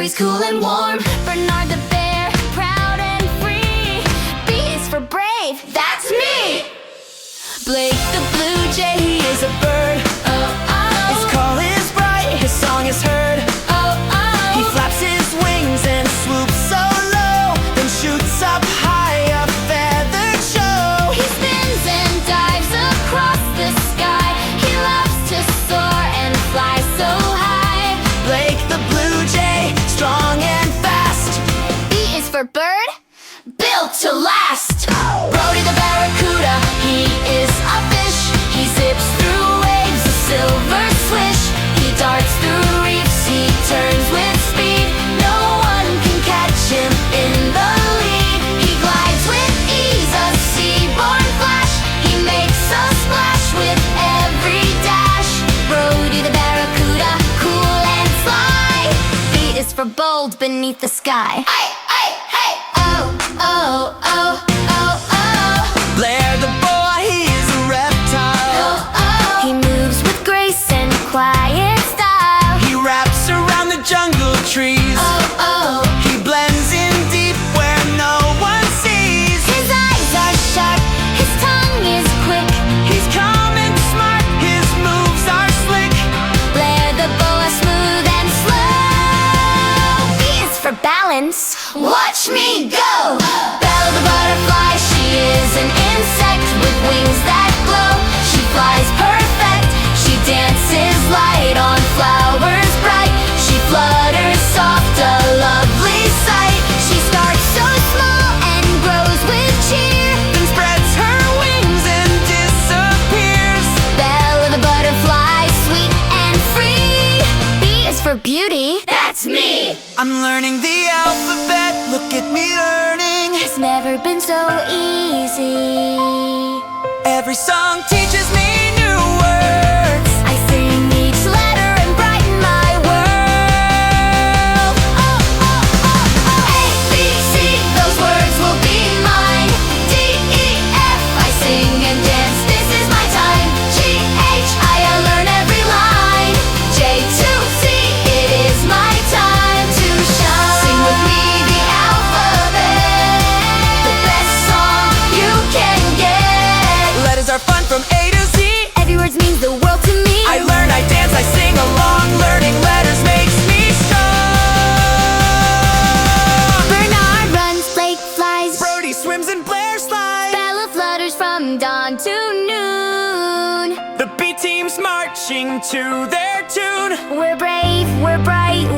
He's cool and warm. Bernard the bear, proud and free. B is for brave, that's me. Blake the blue jay, he is a bird. Oh, oh. His call is bright, his song is heard. Oh, oh. He flaps his wings and swoops so low, then shoots up high, a feathered show. He spins and dives across the sky. He loves to soar and fly so high. Blake the blue jay, strong and fast. B is for bird, built to last. Brody the barracuda, he is a fish. He zips through waves, a silver swish. He darts through reefs, he turns with speed. No one can catch him in the lead. He glides with ease, a seaborne flash. He makes a splash with every dash. Brody the barracuda, cool and sly. B is for bold beneath the sky. Hey, hey, hey! Oh, oh, oh, oh, oh. Blair the boa, he is a reptile. Oh, oh. He moves with grace and quiet style. He wraps around the jungle trees. Oh, oh. He blends in deep where no one sees. His eyes are sharp, his tongue is quick. He's calm and smart, his moves are slick. Blair the boa, smooth and slow. B is for balance, watch me go. Belle the butterfly, she is an insect with wings that glow. She flies perfect, she dances light on flowers bright. She flutters soft, a lovely sight. She starts so small and grows with cheer, then spreads her wings and disappears. Belle the butterfly, sweet and free. B is for beauty, that's me. I'm learning the alphabet, look at me learning. It's never been so easy. Every song teaches me new words. I sing each letter and brighten my world. Oh, oh, oh, oh. A, B, C, those words will be mine. D, E, F, I sing and dance, this is my time. G, H, I learn every line. J to C, it is my time to shine. Sing with me the alphabet, the best song you can get. Letters are fun from A to Z. Every word means the world to me. I learn, I dance, I sing along. Learning letters makes me strong. Bernard runs, Blake flies. Brody swims and Blair slides. Bella flutters from dawn to noon. The B team's marching to their tune. We're brave, we're bright,